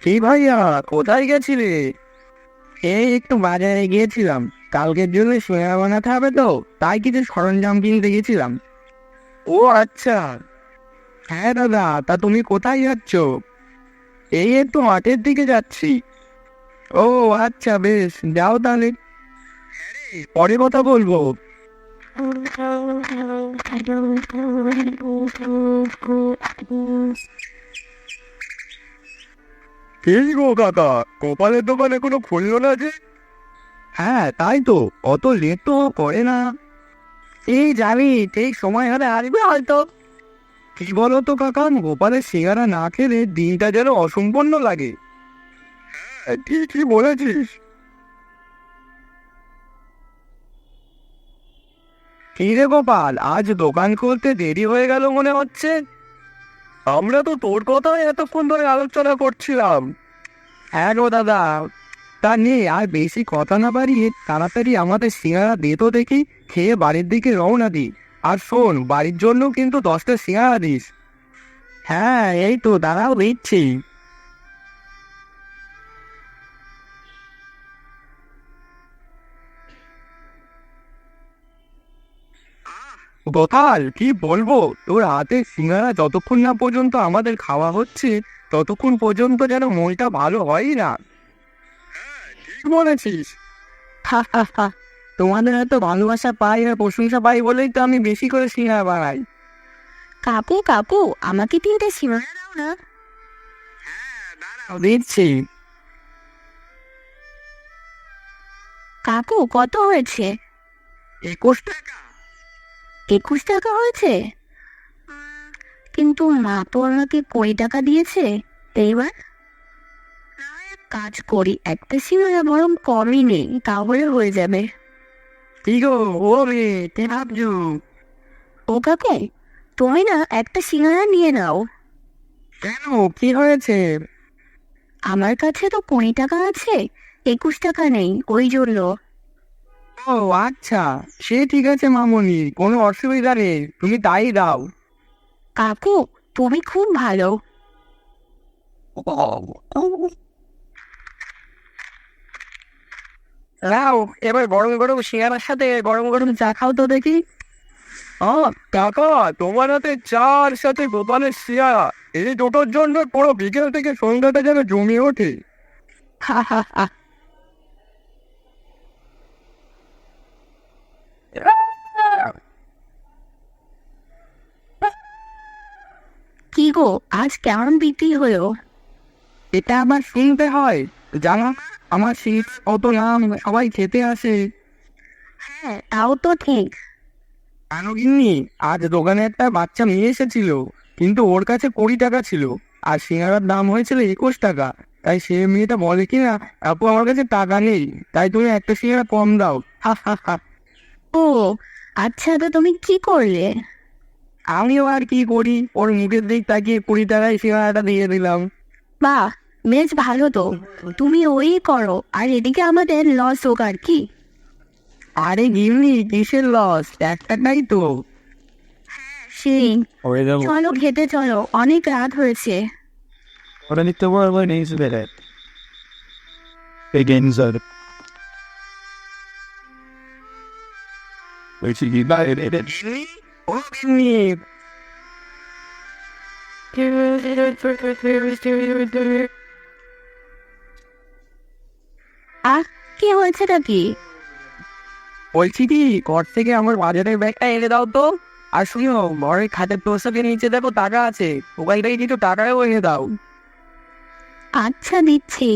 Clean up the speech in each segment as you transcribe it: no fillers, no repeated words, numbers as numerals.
কি ভাইয়া, কোথায় গেছিলে? এই একটু বাজারে গিয়েছিলাম। কালকের জন্য সিঙ্গারা বানাতে হবে তো, তাই কিছু সরঞ্জাম কিনতে গেছিলাম। ও আচ্ছা। হ্যাঁ দাদা, তা তুমি কোথায় যাচ্ছ? এই একটু মাঠের দিকে যাচ্ছি। ও আচ্ছা, বেশ, যাও তাহলে। পরে কথা বলবো। এই গো কাকা, গোপালের দোকান এখনো খুললো না যে? হ্যাঁ তাই তো, অত লেট তো করে না। এই জানি, ঠিক সময় হলে আসবে হয়তো। কি বলো তো কাকা, গোপালের সিঙ্গারা না খেলে দিনটা যেন অসম্পূর্ণ লাগে। হ্যাঁ, ঠিকই বলেছিস। কি রে গোপাল, আজ দোকান খুলতে দেরি হয়ে গেল মনে হচ্ছে। আমরা তো তোর কথাই এতক্ষণ ধরে আলোচনা করছিলাম। হ্যাঁ গো দাদা। তা নিয়ে আর বেশি কথা না বাড়িয়ে তাড়াতাড়ি আমাদের সিঙ্গারা দে তো দেখি, খেয়ে বাড়ির দিকে রওনা দিই। আর শোন, বাড়ির জন্য কিন্তু 10টা সিঙ্গারা দিস। হ্যাঁ এই তো দাঁড়াও, দিচ্ছি। গোপাল, কি বলবো, তোর হাতে সিঙ্গারা যতক্ষণ না পর্যন্ত আমাদের খাওয়া হচ্ছে, ততক্ষণ পর্যন্ত যেন মনটা ভালো হয়ই না। ঠিক বলেছিস। হা হা হা, তোমাদের এত ভালোবাসা পাই আর প্রশংসা পাই বলেই তো আমি বেশি করে সিঙ্গারা বানাই। কাকু কাকু, আমাকে 3টে সিঙ্গারা দাও না। দিচ্ছি। কাকু, কত হয়েছে? 21 টাকা। 21 টাকা হয়েছে? কিন্তু মা তো আমাকে 20 টাকা দিয়েছে। এইবার না হয় এক কাজ করি, একটা সিঙ্গারা বরং কমই নেই, তাহলে হয়ে যাবে। কি গো, ও রে, কে ভাবছো? ও কাকু, তুমি না একটা সিঙ্গারা নিয়ে নাও। কেন, কি হয়েছে? আমার কাছে তো 20 টাকা আছে, 21 টাকা নেই, ওই জন্য। ও আচ্ছা, সে ঠিক আছে মামুনি, কোনো অসুবিধা নেই, তুমি তাই দাও। কাকু, তুমি খুব ভালো। নাও, এবার গরম গরম সিঙ্গারার সাথে গরম গরম চা খাও তো দেখি। কাকা, তোমার হাতে চার সাথে গোপালের সিঙ্গারা, এই দুটোর জন্য পুরো বিকেল থেকে সন্ধ্যাটা যেন জমে ওঠে। হা হা হা। কি গো, আজ কেমন বিক্রি হলো? এটা আবার শুনতে হয়? জানো না, আমার শীত কত নাম, সবাই খেতে আসে। হ্যাঁ, তাও তো ঠিক। জানো গিন্নি, আজ দোকানে একটা বাচ্চা মেয়ে এসেছিল, কিন্তু ওর কাছে 20 টাকা ছিল, আর সিঙ্গারার দাম হয়েছিল 21 টাকা। তাই সে মেয়েটা বলে কি না, আপু আমার কাছে টাকা নেই, তাই তুমি একটা সিঙ্গারা কম দাও। হা হা হা। ও আচ্ছা, তো তুমি কি করলে? আমিও আর কি করি, ওর মুখের দিক তাকিয়ে 20 টাকায় সিঙ্গারাটা দিয়ে দিলাম। বাহ, বেশ ভালো তো। তুমি ওই করো, আর এদিকে আমাদের লস হোক আর কি। আরে গিন্নি, কিসের লস, 1 টাকাই তো। সেই, চলো খেতে চলো, অনেক রাত হয়েছে। Ora nitte voi ne sapete. Again, so. Which you buy it. গিন্নি, ও গিন্নি। আহ, কি হয়েছে নাকি? বলছি কি, ঘর থেকে আমার বাজারের ব্যাগটা এনে দাও তো। আর শুনো, ঘরের খাটের তোষকের নিচে দেখো টাকা আছে, ওখান থেকে কিছু টাকাও এনে দাও। আচ্ছা, দিচ্ছি।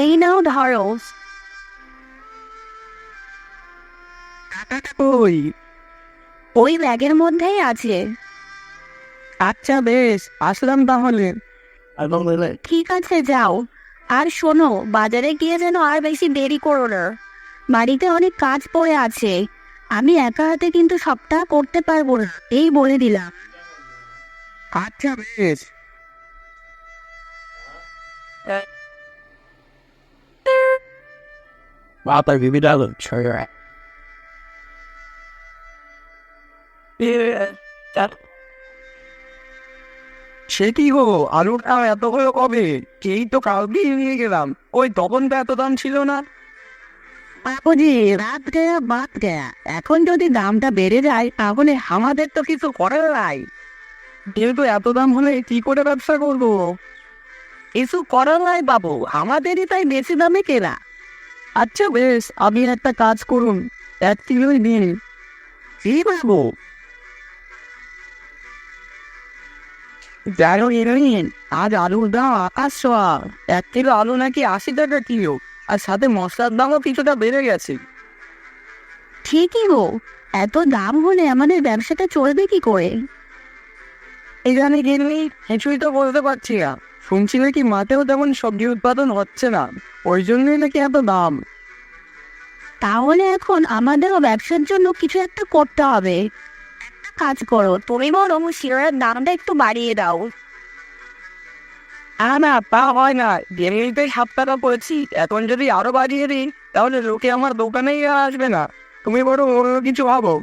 এই নাও, ধরো। টাকাটা কই? ওই ব্যাগের মধ্যেই আছে। আচ্ছা বেশ, আসলাম তাহলে। ঠিক আছে, যাও। আর শোনো, বাজারে গিয়ে যেন আর বেশি দেরি করো না। বাড়িতে অনেক কাজ পড়ে আছে। আমি একা হাতে কিন্তু সবটা করতে পারবো না, এই বলে দিলাম। আচ্ছা বেশ। Papa, give me that look. Show your ass. সে কি গো, আলুর দাম এত হলো কবে? এই তো কালকেই নিয়ে গেলাম, ওই তখন তো এত দাম ছিল না। বাবুজি, রাত গয়া বাদ গয়া, এখন যদি দামটা বেড়ে যায় তাহলে আমাদের তো কিছু করার নাই। যেহেতু এত দাম হলে কি করে ব্যবসা করবো? কিছু করার নাই বাবু, আমাদেরই তাই বেশি দামে কেনা। আচ্ছা বেশ, আপনি একটা কাজ করুন, 1 কিলোই দিন। কি বাবু? জানো এলেন, আজ আলুর দাম আকাশ ছোঁয়া। 1 কিলো আলু নাকি 80 টাকা কিলো, আর সাথে মশলার দামও কিছুটা বেড়ে গেছে। ঠিকই গো, এত দাম হলে আমাদের ব্যবসাটা চলবে কি করে? এখানে গেলে কিছুই তো বলতে পারছি না। শুনছি নাকি মাঠেও তেমন সবজি উৎপাদন হচ্ছে না, ওই জন্যই নাকি এত দাম। তাহলে এখন আমাদেরও ব্যবসার জন্য কিছু একটা করতে হবে। একটা কাজ করো, তুমি বরং সিরার দামটা একটু বাড়িয়ে দাও। না তা হয় না, এমনিতেই 7 টাকা পড়েছি, এখন যদি আরো বাড়িয়ে দিই তাহলে লোকে আমার দোকানেই আর আসবে না। তুমি বড় অন্য কিছু ভাবো।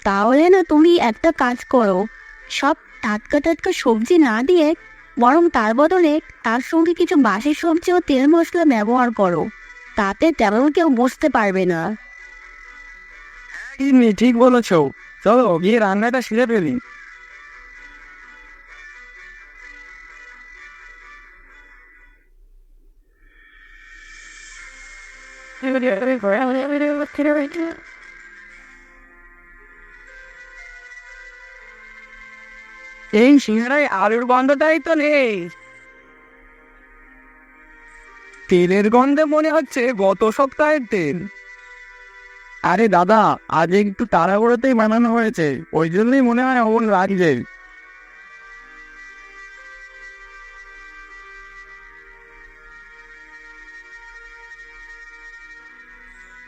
তাহলে না তুমি একটা কাজ করো, সব টাটকা টাটকা সবজি না দিয়ে বরং তার বদলে তার সঙ্গে কিছু বাসি সবজি ও তেল মশলা ব্যবহার করো, তাতে তেমন কেউ বুঝতে পারবে না। ঠিক বলেছো, চলো গিয়ে রান্নাটা সেরে ফেলি। এই সিঙ্গারায় আলুর গন্ধটাই তো নেই। তেলের গন্ধে মনে হচ্ছে গত সপ্তাহের তেল। আরে দাদা, আজ একটু তাড়াহুড়োতেই বানানো হয়েছে, ওই জন্যই মনে হয় অমন লাগছে।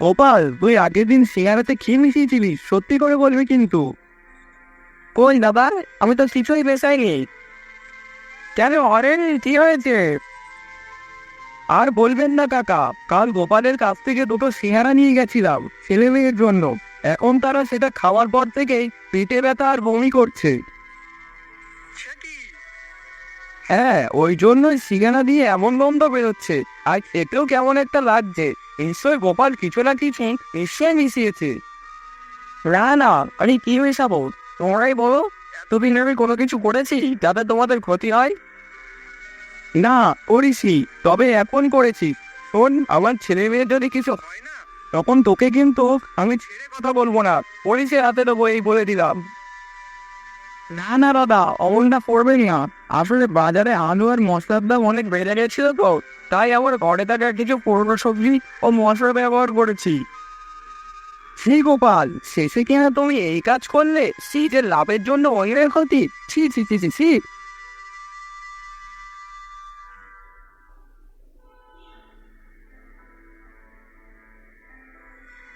গোপাল, তুই আগের দিন সিঙ্গারাতে কি মিশিয়েছিলিস? সত্যি করে বলবি কিন্তু। কই দাদা, আমি তো কিছুই মেশাইনি। কেন, অরে কি হয়েছে? আর বলবেন না কাকা, কাল গোপালের কাছ থেকে 2টো সিঙ্গারা নিয়ে গেছিলাম ছেলে মেয়ের জন্য। এখন তারা সেটা খাওয়ার পর থেকেই পেটে ব্যথা আর বমি করছে। হ্যাঁ, ওই জন্যই সিঙ্গারা দিয়ে এমন গন্ধ বেরোচ্ছে, আর খেতেও কেমন একটা লাগছে। নিশ্চয় গোপাল কিছু না কিছু নিশ্চয়ই মিশিয়েছে। না না, আরে কি মেশাবো, তোমরাই বলো। এতদিন আমি কোনো কিছু করেছি যাতে তোমাদের ক্ষতি হয়? না করিসি, তবে এখন করেছি। শোন, আমার ছেলে মেয়ের যদি কিছু হয় না, তখন তোকে কিন্তু আমি ছেড়ে কথা বলবো না, পুলিশে হাতে দেবো, এই বলে দিলাম। না না দাদা, অমনটা করবেন না। আসলে বাজারে আলু আর মশলার দাম অনেক বেড়ে গেছিল তো, তাই আমার ঘরে থাকা কিছু পুরনো সবজি ও মশলা ব্যবহার করেছি। ছি গোপাল, শেষে কিনা তুমি এই কাজ করলে? যে লাভের জন্য অন্যের ক্ষতি, ছি ছি ছি ছি ছি।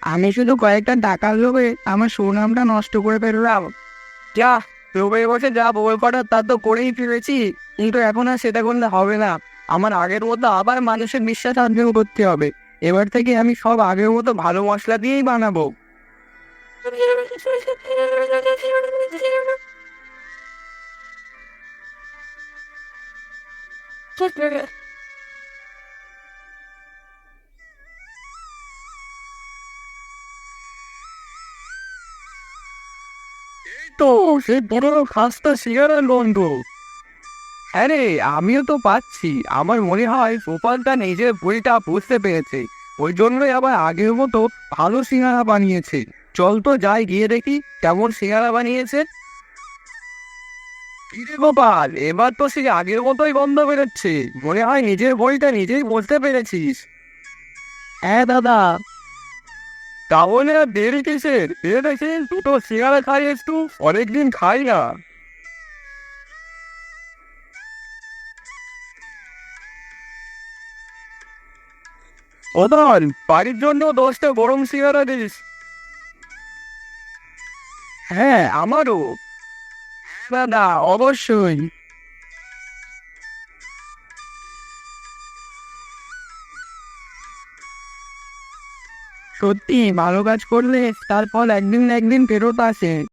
আমি শুধু কয়েকটা টাকার লোভে আমার সুনামটা নষ্ট করে ফেললাম। যা, লোভে বসে যা বই করার তা তো করেই ফেলেছি, কিন্তু এখন আর সেটা করলে হবে না। আমার আগের মতো আবার মানুষের বিশ্বাস অর্জন করতে হবে। এবার থেকে আমি সব আগের মতো ভালো মশলা দিয়েই বানাবো। তো সে বড় খাস্তা সিগারের গন্ধ। হ্যাঁ রে, আমিও তো পাচ্ছি। আমার মনে হয় গোপালটা নিজের ভুলটা বুঝতে পেরেছে, ওই জন্যই আবার আগের মতো ভালো সিঙ্গারা বানিয়েছে। চল তো যাই, গিয়ে দেখি কেমন সিঙ্গারা বানিয়েছে। কিরে গোপাল, এবার তো সে আগের মতোই গন্ধ বেরোচ্ছে। মনে হয় নিজের ভুলটা নিজেই বুঝতে পেরেছিস। হ্যাঁ দাদা। তাহলে আর দেরি কিসের, এ দেখে 2টো সিঙ্গারা খাই, একটু অনেকদিন খাই না। ওদল, বাড়ির জন্য 10টা গরম সিঙ্গারা দিস। হ্যাঁ, আমারও। দাদা অবশ্যই। সত্যি ভালো কাজ করলে তার ফল একদিন না একদিন ফেরত আসে।